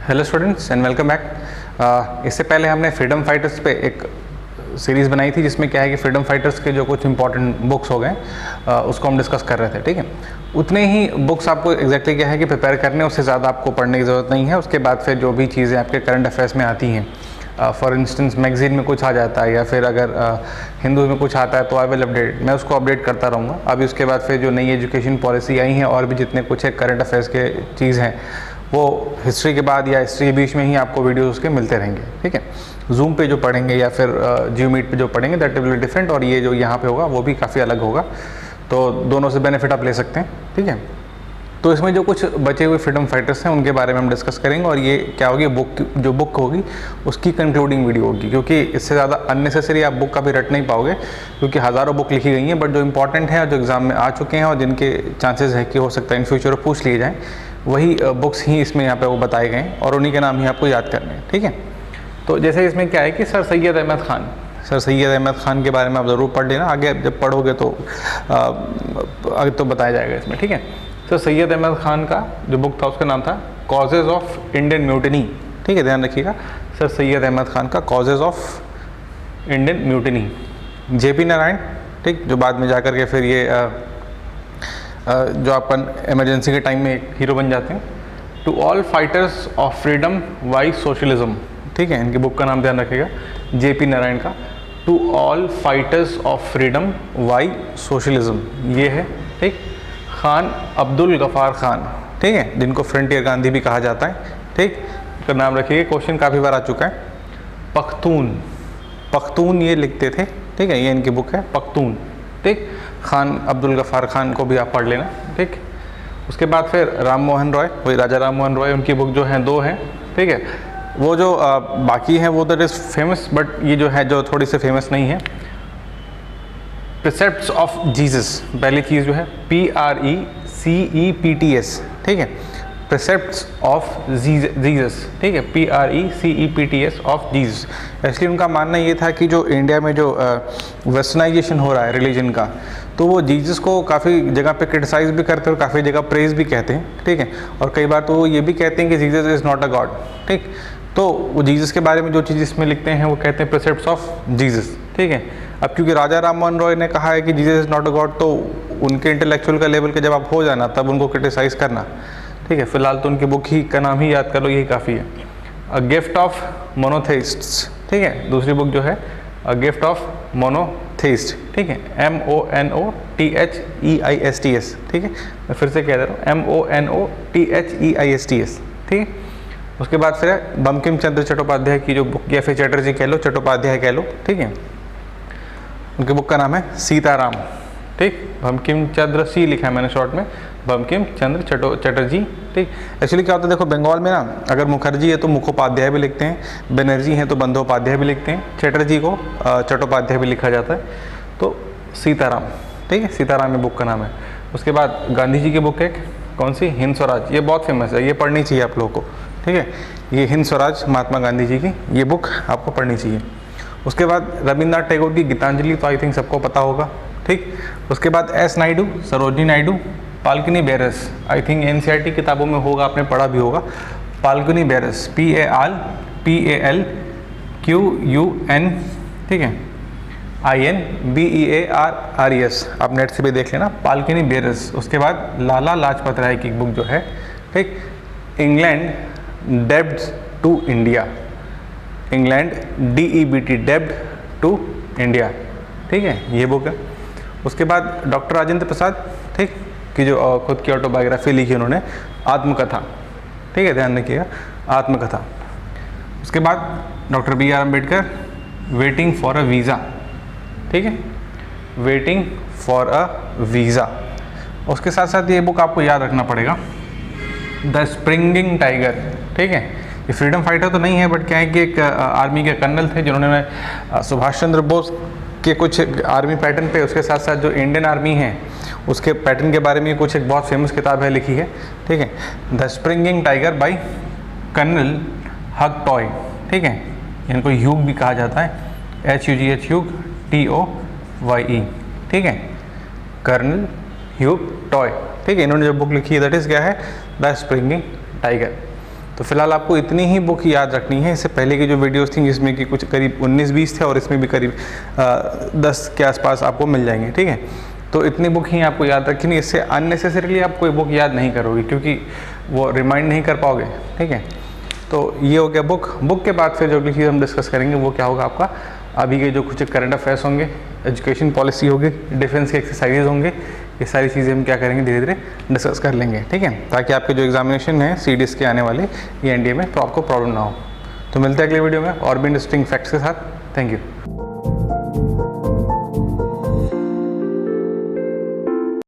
Hello students and welcome back. इससे पहले हमने फ्रीडम फाइटर्स पे एक सीरीज़ बनाई थी जिसमें क्या है कि फ्रीडम फाइटर्स के जो कुछ इंपॉर्टेंट बुक्स हो गए उसको हम डिस्कस कर रहे थे, ठीक है। उतने ही बुक्स आपको एग्जैक्टली क्या है कि प्रिपेयर करने, उससे ज़्यादा आपको पढ़ने की ज़रूरत नहीं है। उसके बाद फिर जो भी चीज़ें आपके करंट अफेयर्स में आती हैं, फॉर इंस्टेंस मैगजीन में कुछ आ जाता है या फिर अगर हिंदू में कुछ आता है तो आई विल अपडेट, मैं उसको अपडेट करता रहूँगा। अभी उसके बाद फिर जो नई एजुकेशन पॉलिसी आई हैं और भी जितने कुछ है करंट अफेयर्स के चीज़ हैं वो हिस्ट्री के बाद या हिस्ट्री के बीच में ही आपको वीडियोस उसके मिलते रहेंगे, ठीक है। जूम पे जो पढ़ेंगे या फिर जियो मीट पे जो पढ़ेंगे दैट विल बी डिफरेंट, और ये जो यहाँ पे होगा वो भी काफ़ी अलग होगा, तो दोनों से बेनिफिट आप ले सकते हैं, ठीक है। तो इसमें जो कुछ बचे हुए फ्रीडम फाइटर्स हैं उनके बारे में हम डिस्कस करेंगे, और ये क्या होगी, जो बुक होगी उसकी कंक्लूडिंग वीडियो होगी, क्योंकि इससे ज़्यादा अननेसेसरी आप बुक कभी रट नहीं पाओगे, क्योंकि हज़ारों बुक लिखी गई हैं, बट जो इंपॉर्टेंट है और जो एग्ज़ाम में आ चुके हैं और जिनके चांसेस है कि हो सकता है इन फ्यूचर पूछ लिए जाएँ, वही बुक्स ही इसमें यहाँ पे वो बताए गए हैं और उन्हीं के नाम ही आपको याद करने हैं, ठीक है। तो जैसे इसमें क्या है कि सर सैयद अहमद ख़ान के बारे में आप ज़रूर पढ़ लेना, आगे जब पढ़ोगे तो आगे तो बताया जाएगा इसमें, ठीक है। सर सैयद अहमद ख़ान का जो बुक था उसका नाम था कॉजेज़ ऑफ इंडियन म्यूटिनी, ठीक है, ध्यान रखिएगा। सर सैयद अहमद ख़ान का causes of Indian mutiny. JP Narayan, ठीक, जो बाद में जाकर के फिर ये जो अपन इमरजेंसी के टाइम में एक हीरो बन जाते हैं। To all fighters of freedom why socialism, ठीक है, इनकी बुक का नाम ध्यान रखिएगा, जेपी नारायण का to all fighters of freedom why socialism, ये है, ठीक। खान अब्दुल गफ़ार खान, ठीक है, जिनको फ्रंटियर गांधी भी कहा जाता है, ठीक, इसका नाम रखिएगा, क्वेश्चन काफ़ी बार आ चुका है। पख्तून ये लिखते थे, ठीक है, ये इनकी बुक है पख्तून, ठीक। खान अब्दुल गफ़ार खान को भी आप पढ़ लेना, ठीक। उसके बाद फिर राम मोहन रॉय, वही राजा राम मोहन रॉय, उनकी बुक जो है 2 हैं, ठीक है। वो जो बाकी हैं वो दैट इज़ फेमस, बट ये जो है जो थोड़ी सी फेमस नहीं है। प्रिसेप्ट्स ऑफ जीसस, पहली चीज़ जो है PRECEPTS, ठीक है, प्रिसेप्ट्स ऑफ जीसस, ठीक है, PRECEPTS ऑफ जीसस। एक्चुअली उनका मानना ये था कि जो इंडिया में जो वेस्टर्नाइजेशन हो रहा है रिलीजन का, तो वो जीसस को काफ़ी जगह पे क्रिटिसाइज़ भी करते हैं और काफ़ी जगह प्रेज भी कहते हैं, ठीक है, और कई बार तो वो ये भी कहते हैं कि Jesus is not a God, ठीक। तो वो जीसस के बारे में जो चीज़ इसमें लिखते हैं वो कहते हैं प्रिसेप्ट्स ऑफ जीसस, ठीक है। अब क्योंकि राजा राम मोहन रॉय ने कहा है कि Jesus is not a God, तो उनके इंटेलेक्चुअल का लेवल के जब आप हो जाना तब उनको क्रिटिसाइज़ करना, ठीक है। फिलहाल तो उनकी बुक ही का नाम ही याद कर लो, यही काफ़ी है। अ गिफ्ट ऑफ मोनोथेइस्ट्स, ठीक है, दूसरी बुक जो है अ गिफ्ट ऑफ मोनोथेइस्ट, ठीक है, MONOTHEISTS, ठीक है, मैं फिर से कह दे रहा हूँ MONOTHEISTS, ठीक है। उसके बाद फिर बंकिम चंद्र चट्टोपाध्याय की जो बुक, या फिर चटर्जी कह लो, चट्टोपाध्याय कह लो, ठीक है, उनकी बुक का नाम है सीताराम, ठीक। बंकिम चंद्र सी लिखा है मैंने शॉर्ट में, बंकिम चंद्र चटर्जी, ठीक। एक्चुअली क्या होता है, देखो बंगाल में ना अगर मुखर्जी है तो मुखोपाध्याय भी लिखते हैं, बनर्जी हैं तो बंदोपाध्याय भी लिखते हैं, चटर्जी को चट्टोपाध्याय भी लिखा जाता है, तो सीताराम, ठीक है, सीताराम ये बुक का नाम है। उसके बाद गांधी जी की बुक है कौन सी, हिंद स्वराज, ये बहुत फेमस है, ये पढ़नी चाहिए आप लोगों को, ठीक है, ये हिंद स्वराज महात्मा गांधी जी की ये बुक आपको पढ़नी चाहिए। उसके बाद रविन्द्रनाथ टैगोर की गीतांजलि, तो आई थिंक सबको पता होगा, ठीक। उसके बाद एस नायडू, सरोजिनी नायडू, पाल्कनी बेरस, आई थिंक NCERT किताबों में होगा, आपने पढ़ा भी होगा, पाल्कनी बेरस, PALQUN, ठीक है, INBEARRES, आप नेट से भी देख लेना, पाल्कनी बेरस। उसके बाद लाला लाजपत राय की बुक जो है, ठीक, इंग्लैंड डेब्ट टू इंडिया, इंग्लैंड DEBT डेब्ट टू इंडिया, ठीक है, ये बुक है। उसके बाद डॉक्टर राजेंद्र प्रसाद, ठीक, की जो खुद की ऑटोबायोग्राफी लिखी उन्होंने, आत्मकथा, ठीक है, ध्यान रखिएगा, आत्मकथा। उसके बाद doctor BR Ambedkar, waiting for a visa, ठीक है, वेटिंग फॉर अ वीज़ा। उसके साथ साथ ये बुक आपको याद रखना पड़ेगा, द स्प्रिंगिंग टाइगर, ठीक है। ये फ्रीडम फाइटर तो नहीं है, बट क्या है कि एक आर्मी के कर्नल थे जिन्होंने सुभाष चंद्र बोस के कुछ आर्मी पैटर्न पे, उसके साथ साथ जो इंडियन आर्मी है उसके पैटर्न के बारे में कुछ एक बहुत फेमस किताब है लिखी है, ठीक है, the springing tiger by colonel Hugh Toye, ठीक है, इनको ह्यूग भी कहा जाता है, HUGH ह्यूग TOYE, ठीक है, कर्नल ह्यूग टॉय, ठीक है। इन्होंने जो बुक लिखी है दैट इज़ क्या है, द स्प्रिंगिंग टाइगर। तो फिलहाल आपको इतनी ही बुक याद रखनी है। इससे पहले की जो वीडियोस थी जिसमें कि कुछ करीब 19-20 थे और इसमें भी करीब 10 के आसपास आपको मिल जाएंगे, ठीक है। तो इतनी बुक ही आपको याद रखनी, इससे अननेसेसरीली आप कोई बुक याद नहीं करोगे क्योंकि वो रिमाइंड नहीं कर पाओगे, ठीक है। तो ये हो गया बुक के बाद फिर जो अगली चीज़ हम डिस्कस करेंगे वो क्या होगा, आपका अभी के जो कुछ करंट अफेयर्स होंगे, एजुकेशन पॉलिसी होगी, डिफेंस के एक्सरसाइजेज होंगे, ये सारी चीज़ें हम क्या करेंगे धीरे धीरे डिस्कस कर लेंगे, ठीक है, ताकि आपके जो एग्जामिनेशन है सीडीएस के आने वाले ये एनडीए में आपको प्रॉब्लम ना हो। तो मिलते हैं अगले वीडियो में और भी इंटरेस्टिंग फैक्ट्स के साथ। Thank you.